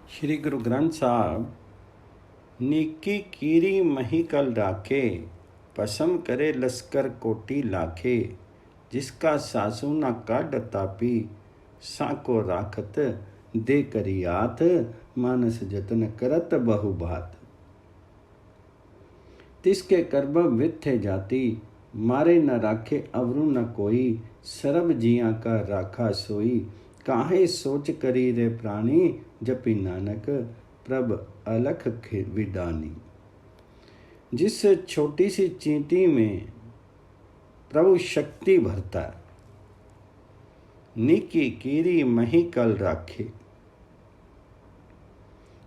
श्री गुरु ग्रंथ साहब नीकी कीरी मही कल राखे, पसम करे लश्कर कोटि लाखे। जिसका सासू न काढ़ तापी, साको राखत दे करियात। मानस जतन करत बहु बात। तिसके कर्ब विथे जाती, मारे न राखे अवरु न कोई। सरब जिया का राखा सोई, काहे सोच करी रे प्राणी। जपी नानक प्रभ अलख विडानी। जिस छोटी सी चींटी में प्रभु शक्ति भरता है, नीकी कीरी मही कल राखे।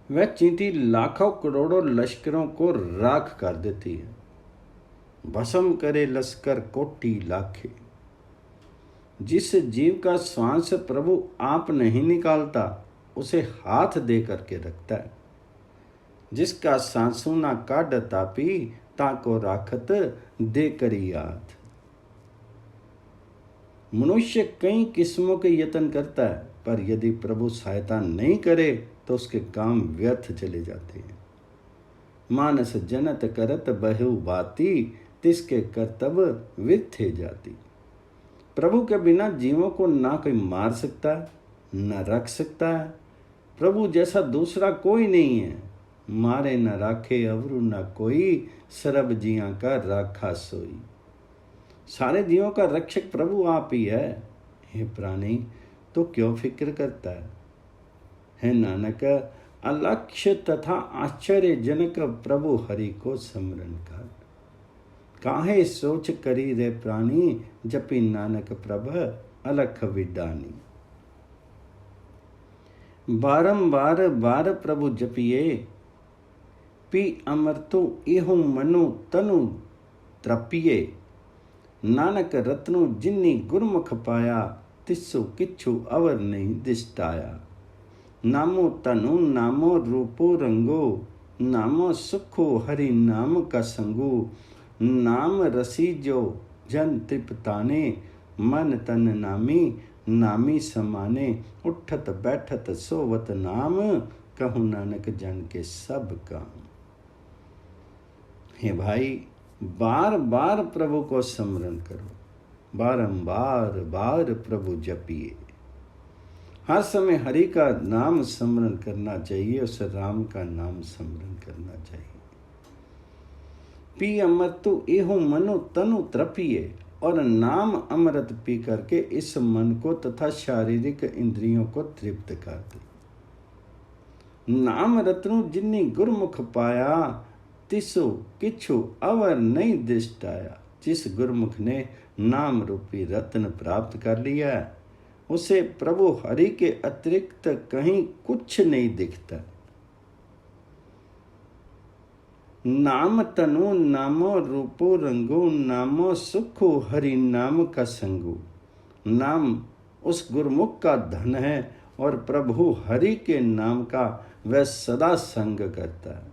वह चींटी लाखों करोड़ों लश्करों को राख कर देती है। भस्म करे लश्कर कोटि लाखे। जिस जीव का श्वास प्रभु आप नहीं निकालता, उसे हाथ दे करके रखता है। जिसका सांसू ना काढ़ तापी, ताको राखत दे करी याद। मनुष्य कई किस्मों के यत्न करता है, पर यदि प्रभु सहायता नहीं करे तो उसके काम व्यर्थ चले जाते हैं। मानस जनत करत बहु बाती, तिसके कर्तव्य विथे जाती। प्रभु के बिना जीवों को ना कोई मार सकता है, न रख सकता है। प्रभु जैसा दूसरा कोई नहीं है। मारे न राखे अवरु न कोई, सरब जिया का राखा सोई। सारे जीवों का रक्षक प्रभु आप ही है। हे प्राणी, तो क्यों फिक्र करता है नानक। अलक्ष्य तथा आश्चर्यजनक प्रभु हरि को स्मरण कर। काहे सोच करी रे प्राणी, जपी नानक प्रभ अलख विडानी। बारंबार बार प्रभु जपिए, पी अमृतु इहु मनु तनु त्रपिए। नानक रत्नु जिन्नी गुरमुख पाया, तिस्सु किच्छु अवर नहीं दिष्टाया। नामो तनु नामो रूपो रंगो, नामो सुखो हरि नाम का संगो। नाम रसी जो जन तृप्ताने, मन तन नामी नामी समाने। उठत बैठत सोवत नाम, कहूँ नानक जन के सब काम। हे भाई, बार बार प्रभु को स्मरण करो। बारंबार बार प्रभु जपिए। हर समय हरि का नाम स्मरण करना चाहिए, उस राम का नाम स्मरण करना चाहिए। पी अमृतु एहु मनु तनु त्रपिए। और नाम अमृत पी करके इस मन को तथा शारीरिक इंद्रियों को तृप्त कर दे। नाम रत्नु जिन्नी गुरमुख पाया, तिसु किछु अवर नहीं दिष्टाया। जिस गुरमुख ने नाम रूपी रत्न प्राप्त कर लिया है, उसे प्रभु हरि के अतिरिक्त कहीं कुछ नहीं दिखता। नाम तनु नामो रूपो रंगो, नामो सुखो हरि नाम का संगो। नाम उस गुरमुख का धन है, और प्रभु हरि के नाम का वह सदा संग करता है।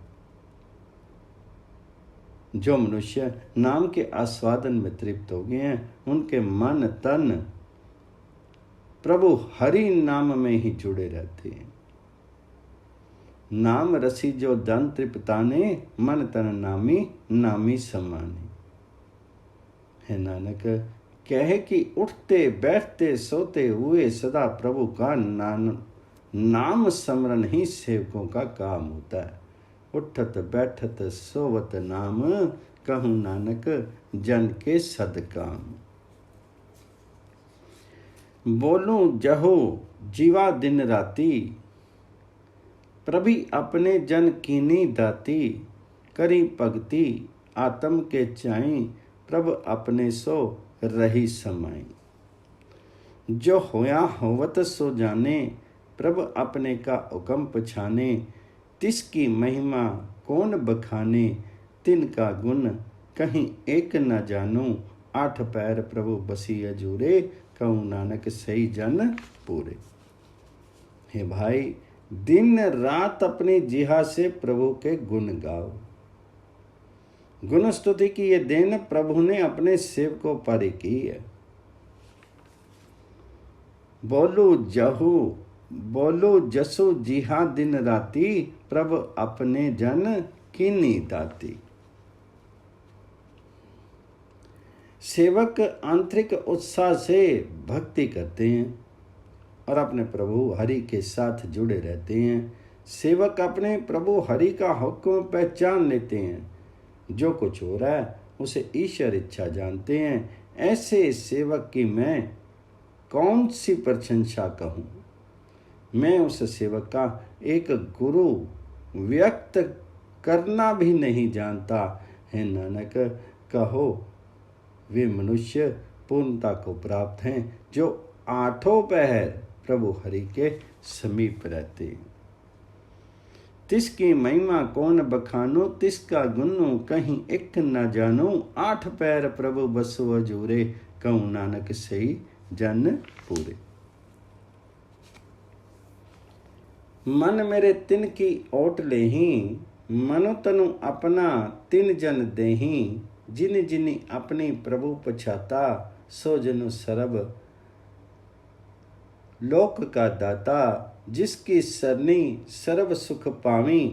जो मनुष्य नाम के आस्वादन में तृप्त हो गए हैं, उनके मन तन प्रभु हरि नाम में ही जुड़े रहते हैं। नाम रसी जो जन तृप्ताने, मन तन नामी नामी समाने। है नानक, कहे कि उठते बैठते सोते हुए सदा प्रभु का नाम स्मरण ही सेवकों का काम होता है। उठत बैठत सोवत नाम, कहूँ नानक जन के सदकाम। बोलूं जहो जीवा दिन राती, प्रभि अपने जन कीनी दाती। करी भगति आत्म के चाई, प्रभ अपने सो रही समाई। जो होया होवत सो जाने, प्रभ अपने का हुक्म पछाने। तिसकी महिमा कौन बखाने, तिनका गुण कहीं एक न जानूं। आठ पैर प्रभु बसी अजूरे, कहूँ नानक सही जन पूरे। हे भाई, दिन रात अपनी जिहा से प्रभु के गुण गाओ। गुण स्तुति की ये देन प्रभु ने अपने सेवकों पर की है। बोलू जहू बोलो जसो जिहा दिन राती, प्रभु अपने जन कीनी दाती। सेवक आंतरिक उत्साह से भक्ति करते हैं और अपने प्रभु हरि के साथ जुड़े रहते हैं। सेवक अपने प्रभु हरि का हुक्म पहचान लेते हैं। जो कुछ हो रहा है उसे ईश्वर इच्छा जानते हैं। ऐसे सेवक की मैं कौन सी प्रशंसा कहूँ। मैं उस सेवक का एक गुरु व्यक्त करना भी नहीं जानता। है नानक, कहो वे मनुष्य पूर्णता को प्राप्त हैं जो आठों पहर प्रभु हरि के समीप रहते हैं। तिसकी महिमा कौन बखानो, तिसका गुनु कहीं एक न जानो। आठ पैर प्रभु बसो अजूरे, कहूँ नानक सही जन पूरे। मन मेरे तिन की ओट लेही, मनु तनु अपना तिन जन देही। जिन जिन अपनी प्रभु पछाता, सो जनु सरब लोक का दाता। जिसकी सरनी सर्व सुख पावी,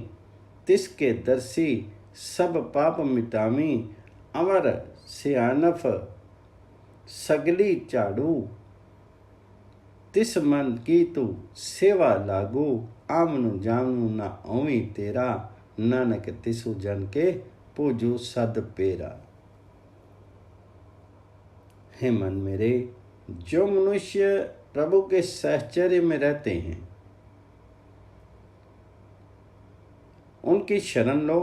तिसके दर्शी सब पाप मिटावी। अमर सियानफ सगली चाड़ू, तिस मन की तू सेवा लागू। आमनु जामनु ना ओवी तेरा, नानक तिसु जन के पूजू सद पेरा। हे मन मेरे, जो मनुष्य प्रभु के सहचर्य में रहते हैं उनकी शरण लो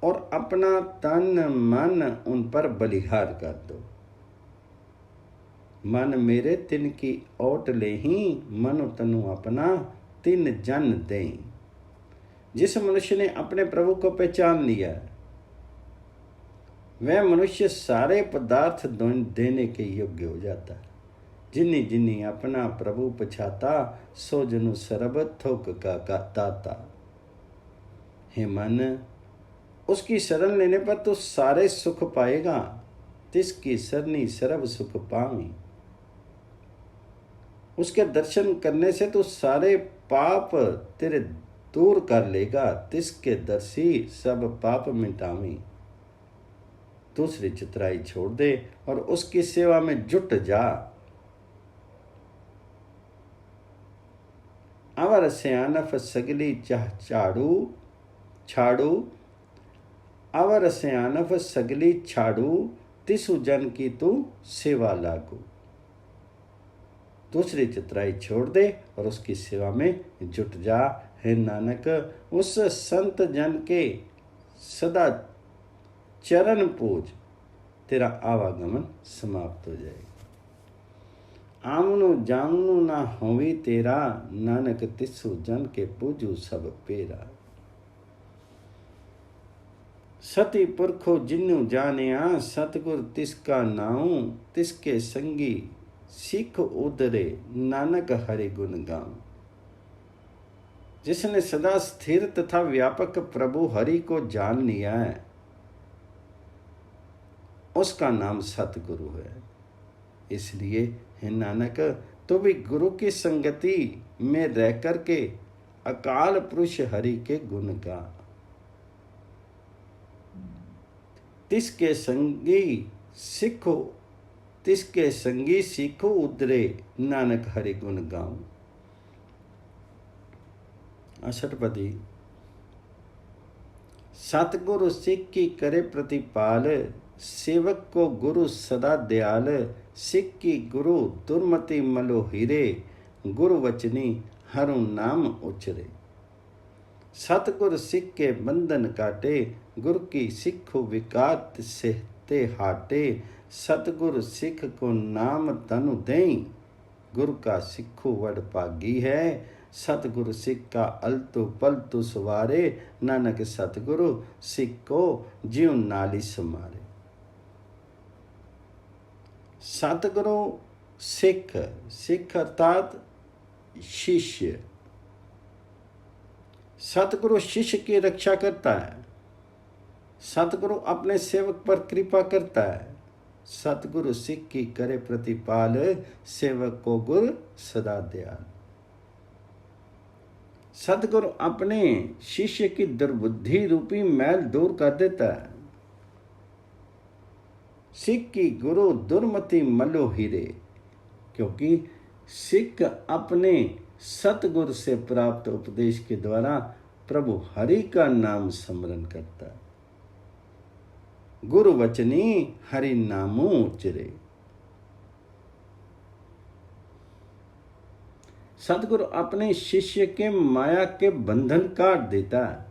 और अपना तन मन उन पर बलिहार कर दो। मन मेरे तिन की ओट लेही, मनु तनु अपना तिन जन दें। जिस मनुष्य ने अपने प्रभु को पहचान लिया वह मनुष्य सारे पदार्थ देने के योग्य हो जाता है। जिन्नी जिन्नी अपना प्रभु पछाता, सो जनु सरब थोक का दाता। हे मन, उसकी शरण लेने पर तो सारे सुख पाएगा। तिसकी सरनी सर्व सुख पावी। उसके दर्शन करने से तो सारे पाप तेरे दूर कर लेगा। तिसके दर्शी सब पाप मिटावी। दूसरी चितराई छोड़ दे और उसकी सेवा में जुट जा। अवर सियानफ सगली छाड़ू, अवर सियानफ सगली छाड़ू। तिसु जन की तू सेवा लागू। दूसरी चितराई छोड़ दे और उसकी सेवा में जुट जा। हे नानक, उस संत जन के सदा चरण पूज, तेरा आवागमन समाप्त हो जाएगा। आमनु जामनु ना होवी तेरा, नानक तिसु जन के पूजू सब पेरा। सती पुरखो जिन्नु जानिया, सतगुर तिसका नाऊ। तिसके संगी सीख उदरे, नानक हरि गुण गाऊं। जिसने सदा स्थिर तथा व्यापक प्रभु हरि को जान लिया है उसका नाम सतगुरु है। इसलिए हे नानक, तो भी गुरु की संगति में रह कर के अकाल पुरुष हरि के गुण गा। तिसके संगी सीखो उदरे, नानक हरि गुण गाऊं। अष्टपदी। सतगुरु सिख की करे प्रतिपाल, सेवक को गुरु सदा दयाल। सिख की गुरु दुर्मति मलो हीरे, गुरु वचनी हरु नाम उचरे। सतगुरु सिख के बंधन काटे, गुरु की सिखो विकात से ते हाटे। सतगुरु सिख को नाम तनु देई, गुरु का सिखो वड पागी है। सतगुरु सिख का अलतु पलतु सवारे, नानक सतगुरु सिख को जीव नाली समारे। सतगुरु सिख, सिख अर्थात शिष्य। सतगुरु शिष्य की रक्षा करता है। सतगुरु अपने सेवक पर कृपा करता है। सतगुरु सिख की करे प्रतिपाल, सेवक को गुरु सदा दयाल। सतगुरु अपने शिष्य की दुर्बुद्धि रूपी मैल दूर कर देता है। सिख की गुरु दुर्मति मलो हीरे, क्योंकि सिख अपने सतगुरु से प्राप्त उपदेश के द्वारा प्रभु हरि का नाम स्मरण करता है। गुरु वचनी हरि नामो उचरे। सतगुरु अपने शिष्य के माया के बंधन काट देता है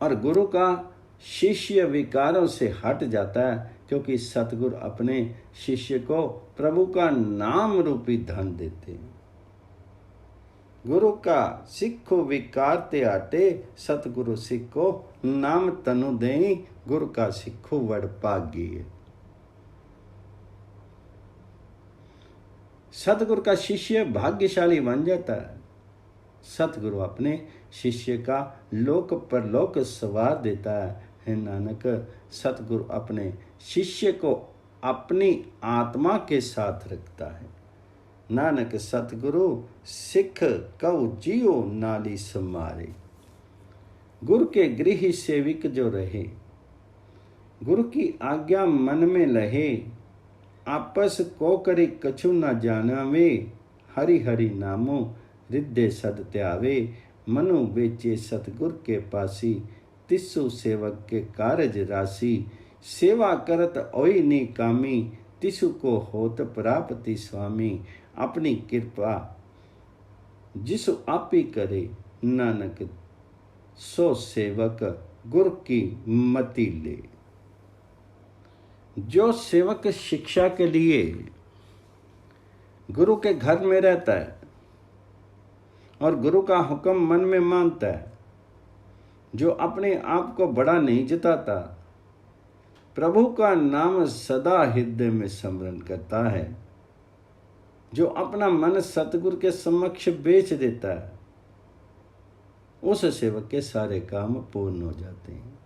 और गुरु का शिष्य विकारों से हट जाता है, क्योंकि सतगुरु अपने शिष्य को प्रभु का नाम रूपी धन देते हैं। गुरु का सिखो विकार ते आटे, सतगुरु सिखो नाम तनु देई, गुरु का सिखो वड़ पागी। सतगुरु का शिष्य भाग्यशाली बन जाता है। सतगुरु अपने शिष्य का लोक परलोक सवार देता है। हे नानक, सतगुरु अपने शिष्य को अपनी आत्मा के साथ रखता है। नानक सतगुरु सिख कऊ जियो नाली समारे। गुरु के गृह सेविक जो रहे, गुरु की आज्ञा मन में लहे, आपस को करी कछु न जानावे, हरि हरि नामो हृदय सद त्यावे। मनु बेचे सतगुर के पासी, तिस्सु सेवक के कारज राशि। सेवा करत ओई नी कामी, तिसु को होत प्राप्ति स्वामी। अपनी कृपा जिसु आपी करे, नानक सो सेवक गुरु की मति ले। जो सेवक शिक्षा के लिए गुरु के घर में रहता है और गुरु का हुक्म मन में मानता है, जो अपने आप को बड़ा नहीं जताता, प्रभु का नाम सदा हृदय में स्मरण करता है, जो अपना मन सतगुरु के समक्ष बेच देता है, उस सेवक के सारे काम पूर्ण हो जाते हैं।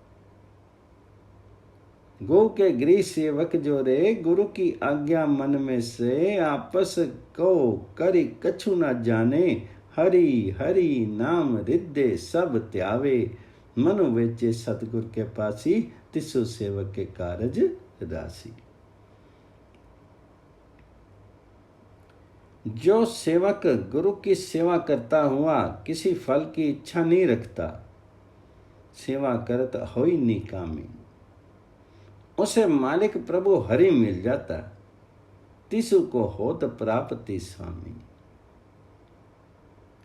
गो के गृह सेवक जो रे, गुरु की आज्ञा मन में से, आपस को करी कछु न जाने, हरि हरि नाम हृदय सब त्यावे। मनु वेचे सतगुरु के पासी, तिसु सेवक के कारज राशि। जो सेवक गुरु की सेवा करता हुआ किसी फल की इच्छा नहीं रखता, सेवा करत होई नी कामी, उसे मालिक प्रभु हरि मिल जाता, तिसु को होत प्राप्ति स्वामी।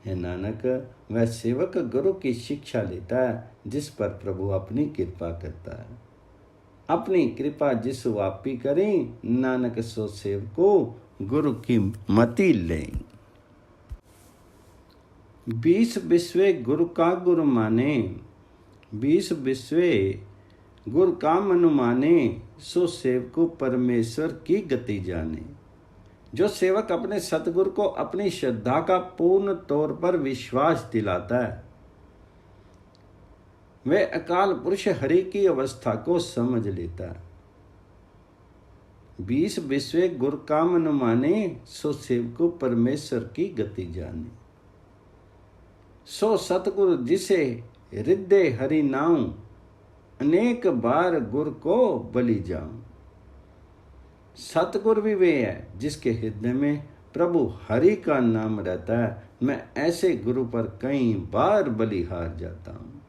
हे नानक, वह सेवक गुरु की शिक्षा लेता है, जिस पर प्रभु अपनी कृपा करता है। अपनी कृपा जिसु आपी करें, नानक सो सेवको गुरु की मति लें। 20 विश्वे गुरु का गुरु माने, 20 विश्वे गुरु का मनु माने, सो सेवको परमेश्वर की गति जाने। जो सेवक अपने सतगुरु को अपनी श्रद्धा का पूर्ण तौर पर विश्वास दिलाता है, वह अकाल पुरुष हरि की अवस्था को समझ लेता है। 20 विश्वे गुरु का मन माने, सो सेवको परमेश्वर की गति जाने। सो सतगुरु जिसे हृदय हरि नाऊं, अनेक बार गुरु को बलि जाऊं। सतगुरु भी वे है जिसके हृदय में प्रभु हरि का नाम रहता है। मैं ऐसे गुरु पर कई बार बलिहार जाता हूं।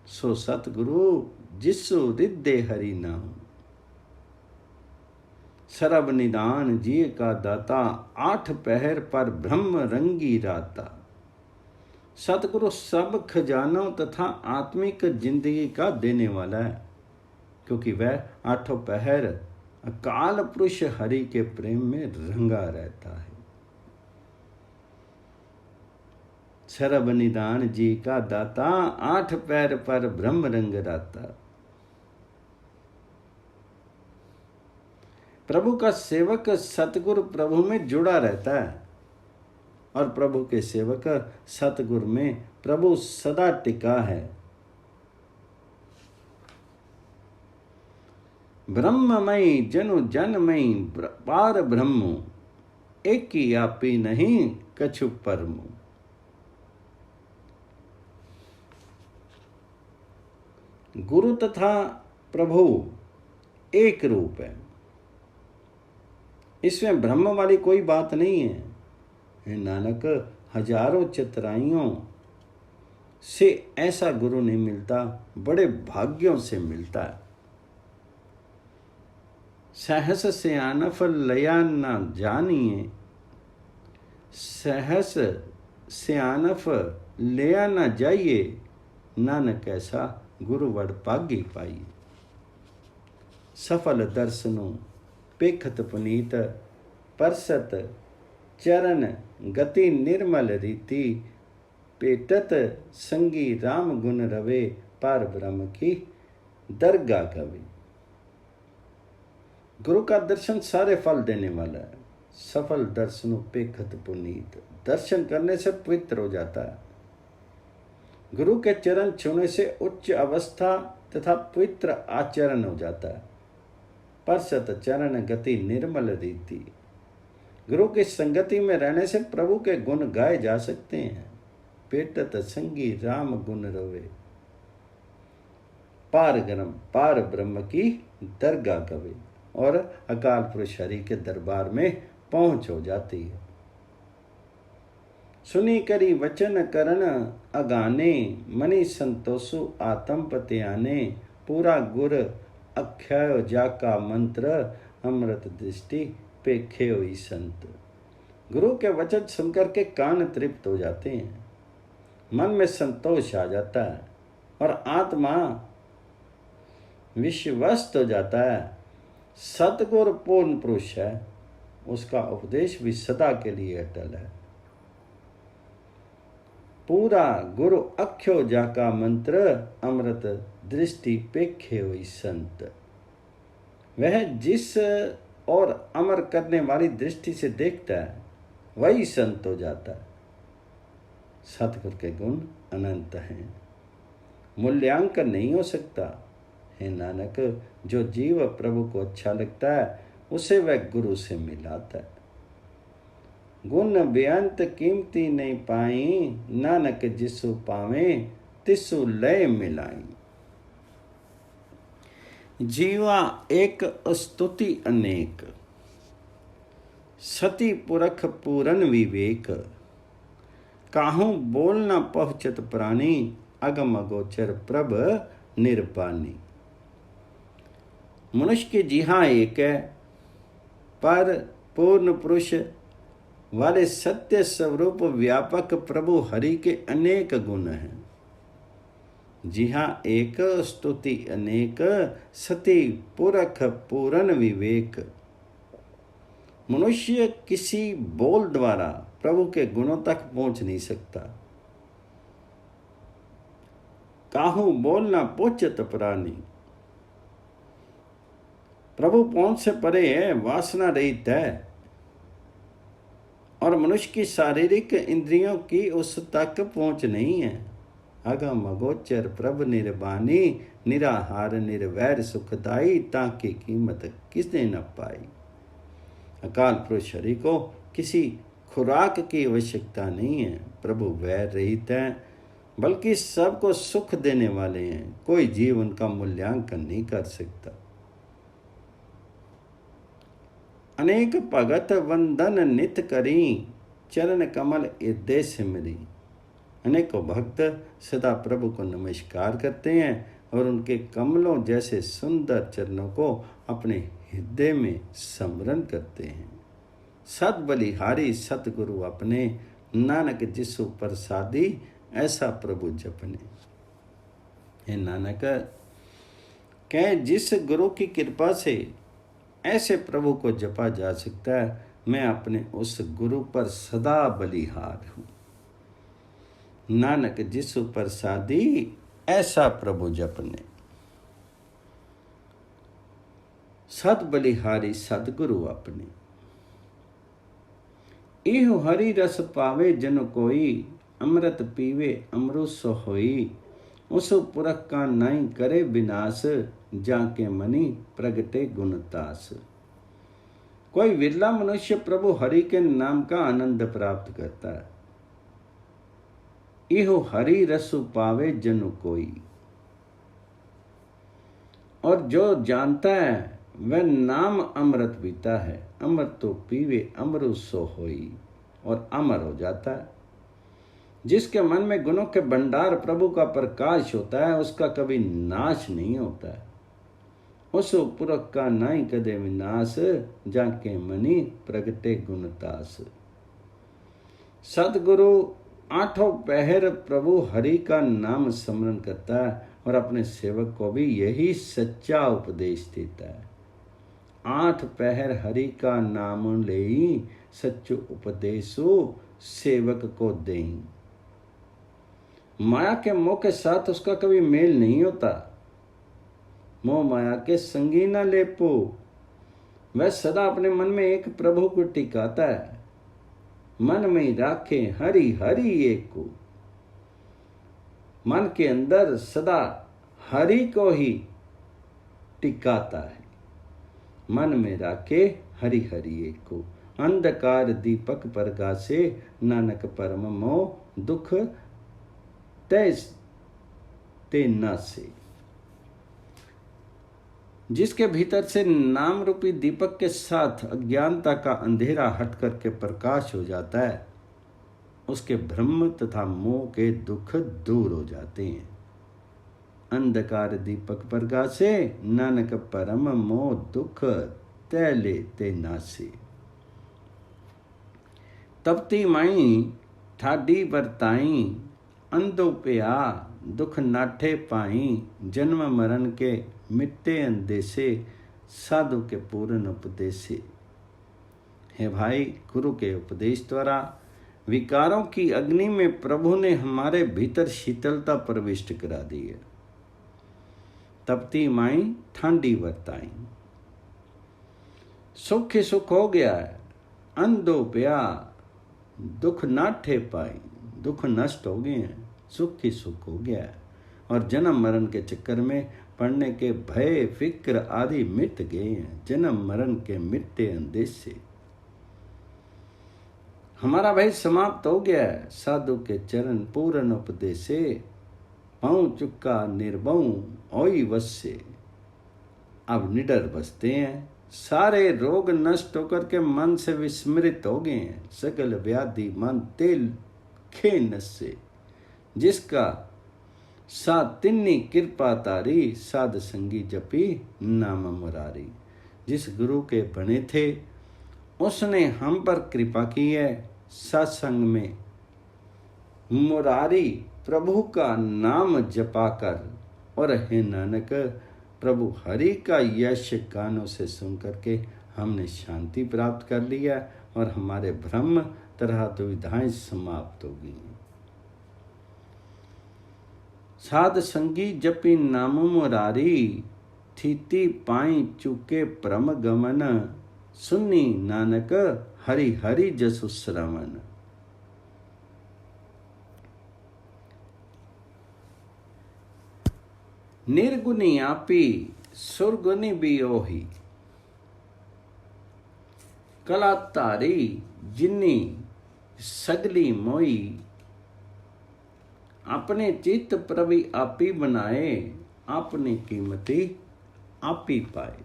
सो सतगुरु जिसु हृदय हरि नाम, सरब निदान जी का दाता, 8 पहर पर ब्रह्म रंगी राता। सतगुरु सब खजानों तथा आत्मिक जिंदगी का देने वाला है, क्योंकि वह 8 पहर अकाल पुरुष हरि के प्रेम में रंगा रहता है। सरब निदान जी का दाता, 8 पैर पर ब्रह्म रंग राता। प्रभु का सेवक सतगुरु प्रभु में जुड़ा रहता है और प्रभु के सेवक सतगुरु में प्रभु सदा टिका है। ब्रह्ममयी जनु जनमयी पार ब्रह्मो, एक ही आपी नहीं कछु परमो। गुरु तथा प्रभु एक रूप है, इसमें भ्रम वाली कोई बात नहीं है। हे नानक, हजारों चतुराइयों से ऐसा गुरु नहीं मिलता, बड़े भाग्यों से मिलता है। सहस सियानफ लया न जानिए, सहस सियानफ लिया न जाइए, नानक ऐसा गुरु वड पागी पाइए। सफल दर्शनों पेखत पुनीत, परसत चरण गति निर्मल रीति, पेटत संगी राम गुण रवे, पार ब्रह्म की दरगाह कवि। गुरु का दर्शन सारे फल देने वाला है। सफल दर्शनों पेखत पुनीत, दर्शन करने से पवित्र हो जाता है। गुरु के चरण छूने से उच्च अवस्था तथा पवित्र आचरण हो जाता है। परसत चरण गति निर्मल रीति, गुरु की संगति में रहने से प्रभु के गुण गाए जा सकते हैं। पेटत संगी राम गुण रवे, पार ब्रह्म की दरगाह कवे, और अकाल पुरुष हरि के दरबार में पहुंच हो जाती है। सुनी करी वचन करण अगाने, मनि संतोषु आत्म पति आने, पूरा गुर अख्याय जाका मंत्र, अमृत दृष्टि पेखे हुई संत। गुरु के वचन सुनकर के कान तृप्त हो जाते हैं, मन में संतोष आ जाता है और आत्मा विश्वस्त हो जाता है। सतगुरु पूर्ण पुरुष है, उसका उपदेश भी सदा के लिए अटल है। पूरा गुरु अख्यो जाका मंत्र, अमृत दृष्टि पेखे हुई संत। वह जिस और अमर करने वाली दृष्टि से देखता है वही संत हो जाता है। सतगुरु के गुण अनंत हैं, मूल्यांकन नहीं हो सकता। हे नानक, जो जीव प्रभु को अच्छा लगता है उसे वह गुरु से मिलाता है। गुण बेअंत कीमती नहीं पाई, नानक जिसु पावे तिसु लय मिलाई। जीवा एक स्तुति अनेक, सती पुरख पूरन विवेक, काहू बोल न पहुँचत प्राणी, अगम अगोचर प्रभ निर्वाणी। मनुष्य की जिहा एक है, पर पूर्ण पुरुष वाले सत्य स्वरूप व्यापक प्रभु हरि के अनेक गुण हैं। जी हाँ, एक स्तुति अनेक, सती पुरख पूरन विवेक। मनुष्य किसी बोल द्वारा प्रभु के गुणों तक पहुंच नहीं सकता। काहू बोल ना पोचत प्राणी, प्रभु पहुंच से परे है, वासना रहित है, और मनुष्य की शारीरिक इंद्रियों की उस तक पहुंच नहीं है। अगम अगोचर प्रभ निर्वाणी, निराहार निर्वैर सुखदाई, ताकि कीमत किसने न पाई। अकाल पुरुष हरि को किसी खुराक की आवश्यकता नहीं है। प्रभु वैर रहित हैं, बल्कि सबको सुख देने वाले हैं। कोई जीव उनका मूल्यांकन नहीं कर सकता। अनेक भगत वंदन नित करी, चरण कमल हृदय सिमरी। अनेकों भक्त सदा प्रभु को नमस्कार करते हैं और उनके कमलों जैसे सुंदर चरणों को अपने हृदय में स्मरण करते हैं। सत बलिहारी सतगुरु अपने, नानक जिसु प्रसादी, ऐसा प्रभु जपने। हे नानक, कह जिस गुरु की कृपा से ऐसे प्रभु को जपा जा सकता है, मैं अपने उस गुरु पर सदा बलिहार हूँ। नानक जिसु प्रसादी, ऐसा प्रभु जपने। सत बलिहारी सतगुरु अपने, इहु हरि रस पावे जन कोई, अमृत पीवे अमृत सो होई। उस पुरख का नाई करे विनाश, जाके मनी प्रगटे गुणतास। कोई विरला मनुष्य प्रभु हरि के नाम का आनंद प्राप्त करता है। इहो हरि रसु पावे जनु कोई। और जो जानता है वह नाम अमृत पीता है। अमृत तो पीवे अमृत सो होई, और अमर हो जाता है। जिसके मन में गुणों के भंडार प्रभु का प्रकाश होता है उसका कभी नाश नहीं होता है। उस पुरख का नाई कदे विनाश, जाके मनी प्रगटे गुणतास। सतगुरु आठों पहर प्रभु हरि का नाम स्मरण करता है और अपने सेवक को भी यही सच्चा उपदेश देता है। 8 पहर हरि का नाम लेई, सच्चो उपदेशो सेवक को देई। माया के मोह के साथ उसका कभी मेल नहीं होता। मोह माया के संगी न लेपो। वह सदा अपने मन में एक प्रभु को टिकाता है। मन में राखे हरि हरि एक को। मन के अंदर सदा हरि को ही टिकाता है। मन में राखे हरि हरि एक को। अंधकार दीपक प्रकाशे, नानक परम मोह दुख ते नासे। जिसके भीतर से नाम रूपी दीपक के साथ अज्ञानता का अंधेरा हट करके प्रकाश हो जाता है, उसके भ्रम तथा मोह के दुख दूर हो जाते हैं। अंधकार दीपक प्रकाशे, नानक परम मोह दुख तैले ते नासे। तपती माई ठाडी बरताई, अंधो पिया दुख नाठे पाई। जन्म मरण के मिट्टे अंदेशे, साधु के पूर्ण उपदेशे। हे भाई, गुरु के उपदेश द्वारा विकारों की अग्नि में प्रभु ने हमारे भीतर शीतलता प्रविष्ट करा दी है। तपती माई ठंडी बरताई, सुख ही सुख हो गया है। अंधो प्या दुख नाठे पाई, दुख नष्ट हो गए हैं, सुख ही सुख हो गया है। और जन्म मरण के चक्कर में पड़ने के भय फिक्र आदि मिट गए हैं। जन्म मरण के मिटते अंदेशे हमारा भय समाप्त हो गया है। साधु के चरण पूर्ण उपदेशे, पाऊं चुका निर्भऊ ओई वश्य। अब निडर बसते हैं। सारे रोग नष्ट होकर के मन से विस्मृत हो गए हैं। सकल व्याधि मन तेल खे नसे। जिसका तिन्नी कृपा तारी, साध संगी जपी नाम मुरारी। जिस गुरु के बने थे उसने हम पर कृपा की है। सत्संग में मुरारी प्रभु का नाम जपा कर, और हे नानक प्रभु हरि का यश कानों से सुन करके हमने शांति प्राप्त कर लिया और हमारे भ्रम तरह दुविधाएं समाप्त हो गई। साध संगी जपी नाम मुरारी, थीति पाई चुके परम गमन। सुन्नी नानक हरि हरि जसु श्रवण। निर्गुणी आपी सुरगुनी भी ओही। कला तारी जिन्नी सगली मोई। अपने चित्त प्रभु आपी बनाए, अपनी कीमती आपी पाए।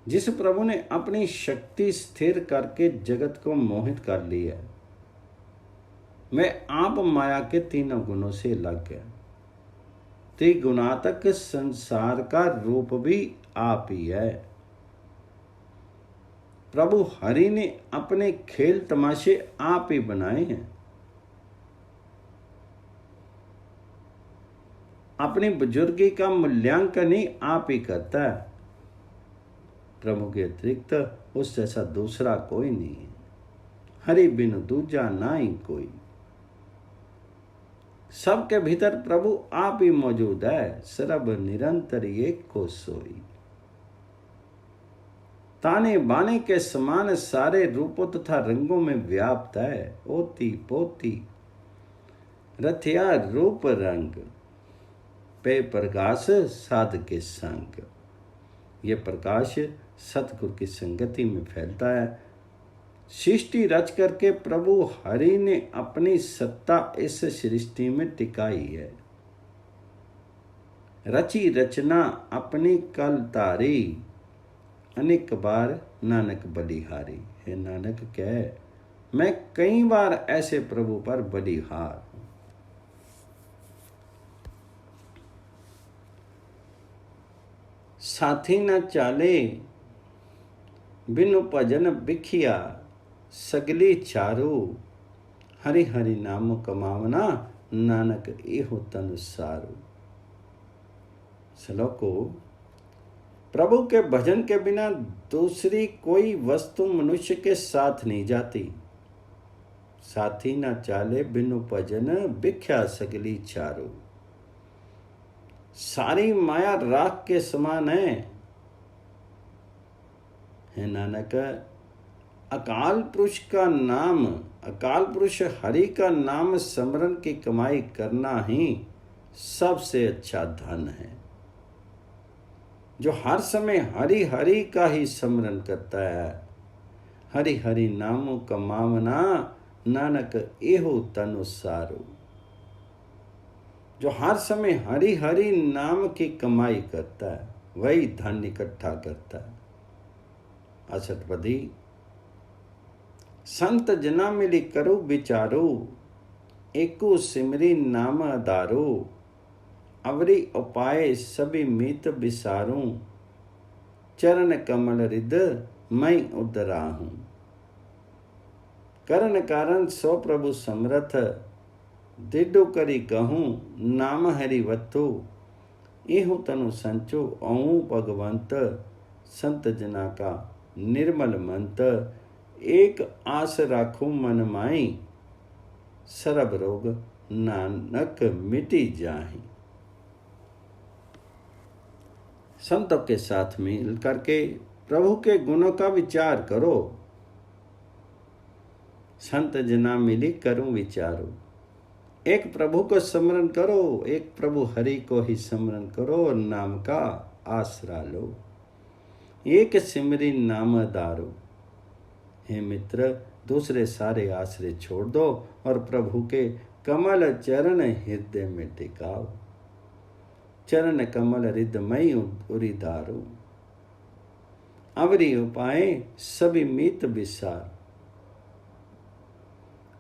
जिस प्रभु ने अपनी शक्ति स्थिर करके जगत को मोहित कर लिया, मैं आप माया के तीनों गुणों से लग गया। त्रिगुणात्मक संसार का रूप भी आप ही है। प्रभु हरि ने अपने खेल तमाशे आप ही बनाए हैं। अपनी बुजुर्गी का मूल्यांकन ही आप ही करता है। प्रभु के अतिरिक्त उस जैसा दूसरा कोई नहीं है। हरि बिनु दूजा ना ही कोई। सबके भीतर प्रभु आप ही मौजूद है। सर्ब निरंतर एक को सोई। ताने बाने के समान सारे रूपों तथा रंगों में व्याप्त है। ओती पोती रथिया रूप रंग, पे प्रकाश साध के संग। ये प्रकाश सतगुरु की संगति में फैलता है। सृष्टि रच करके प्रभु हरि ने अपनी सत्ता इस सृष्टि में टिकाई है। रची रचना अपनी कल तारी, अनेक बार नानक बलिहारी। हे नानक कह, मैं कई बार ऐसे प्रभु पर बलिहार हूं। साथी न चाले बिनु भजन बिखिया, सगली चारू हरि हरि नाम कमावना, नानक एहो तन सारू। श्लोको, प्रभु के भजन के बिना दूसरी कोई वस्तु मनुष्य के साथ नहीं जाती। साथी ना चाले बिनु भजन बिख्या सगली चारू। सारी माया राख के समान है। नानक, अकाल पुरुष का नाम, अकाल पुरुष हरि का नाम स्मरण की कमाई करना ही सबसे अच्छा धन है। जो हर समय हरि हरि का ही स्मरण करता है, हरि हरि नाम कमावना, नानक एहो तनु सारू। जो हर समय हरि हरि नाम की कमाई करता है, वही धन इकट्ठा करता है। अष्टपदी, संत जना मिली करो विचारो, एको सिमरी नाम आधारो, अवरी उपाय सभी मीत बिसारूं, चरण कमल रिद मैं उदरा हूं। करण कारण सो प्रभु समरथ, दिडो करी कहूं नाम हरि वत्तु, एहु तनु संचो औ भगवंत, संत जना का निर्मल मंत, एक आस राखो मन माई, सरब रोग नानक मिटी जाहि। संतों के साथ मिल करके प्रभु के गुणों का विचार करो। संत जना मिली करूं विचारो। एक प्रभु को स्मरण करो, एक प्रभु हरि को ही स्मरण करो और नाम का आसरा लो। एक सिमरी नाम दारो। हे मित्र, दूसरे सारे आश्रय छोड़ दो और प्रभु के कमल चरण हृदय में टिकाओ। चरण कमल हृदय उरिधारो, अवरी उपाय सभी मीत विसार।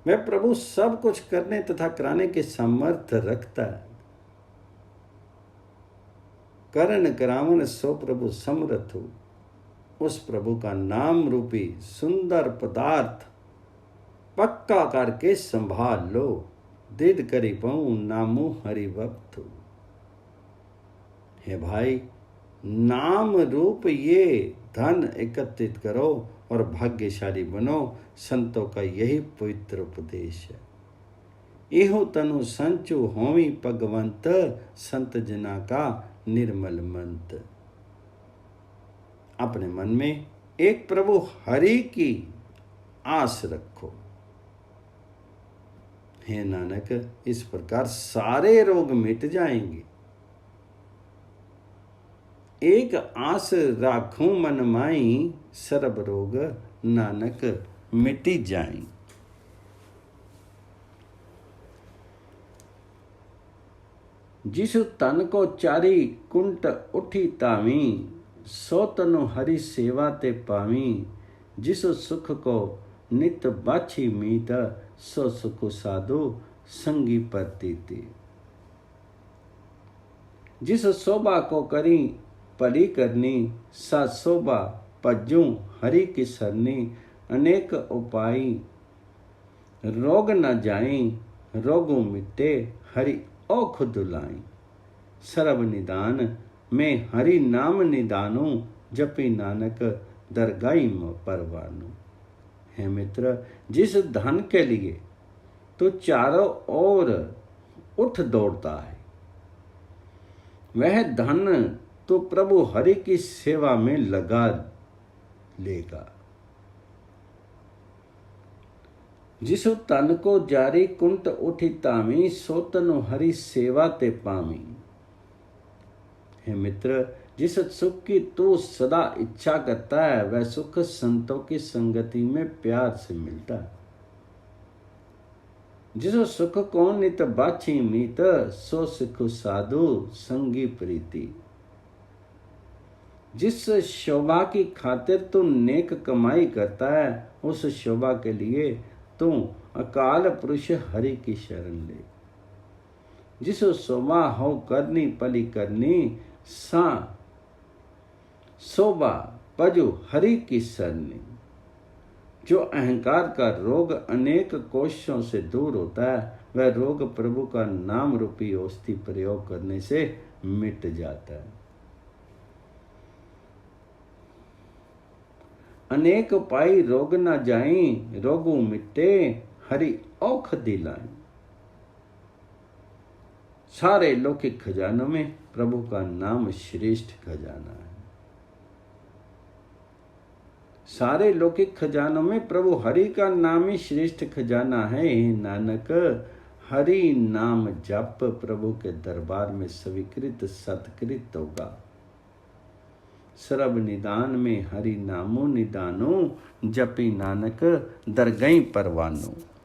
वह प्रभु सब कुछ करने तथा कराने के सामर्थ्य रखता है। करण करावन सो प्रभु समर्थ हो। उस प्रभु का नाम रूपी सुंदर पदार्थ पक्का करके संभाल लो। दृढ़ करी पाऊं नामो हरि भक्त। हे भाई, नाम रूप ये धन एकत्रित करो और भाग्यशाली बनो। संतों का यही पवित्र उपदेश है। एहो तनु संचु होवी भगवंत, संत जना का निर्मल मंत। अपने मन में एक प्रभु हरि की आस रखो। हे नानक, इस प्रकार सारे रोग मिट जाएंगे। एक आस राखूं मन माई, सर्ब रोग नानक मिटी जाएं। जिसु तन को चारी कुंट उठी तावी, सो तनु हरि सेवा ते पावी। जिसु सुख को नित बाछी मीत, सो सुख साधु संगी प्रतीति। जिस शोभा को करी परी करनी, सा शोभा पज्जू हरि की सरनी। अनेक उपाय रोग न जाई, रोगों मिटे हरि औख दुलाई। सर्व निदान में हरि नाम निदानो, जपी नानक दरगाई परवानो। हे मित्र, जिस धन के लिए तो चारों ओर उठ दौड़ता है, वह धन तो प्रभु हरि की सेवा में लगा लेगा। जिसु तन को जारी कुंट उठी तामी, सो तनु हरि सेवा ते पामी। हे मित्र, जिस सुख की तू सदा इच्छा करता है, वह सुख संतों की संगति में प्यार से मिलता है। जिसो सुख को नित बाछी मीत, सो सुख साधु संगी प्रीति। जिस शोभा की खातिर तू नेक कमाई करता है, उस शोभा के लिए तू अकाल पुरुष हरि की शरण ले। जिसो शोभा हो करनी पली करनी, सा शोभा पजु हरि की सरनी। जो अहंकार का रोग अनेक कोशिशों से दूर होता है, वह रोग प्रभु का नाम रूपी औषधि प्रयोग करने से मिट जाता है। अनेक पाई रोग न जाई, रोगु मिटे हरि औषधि लाई। सारे लौकिक खजानों में प्रभु का नाम श्रेष्ठ खजाना है। सारे लौकिक खजानों में प्रभु हरि का नाम ही श्रेष्ठ खजाना है। हे नानक, हरि नाम जप प्रभु के दरबार में स्वीकृत सत्कृत होगा। सर्व निदान में हरि नामो निदानो, जपी नानक दरगई परवानो।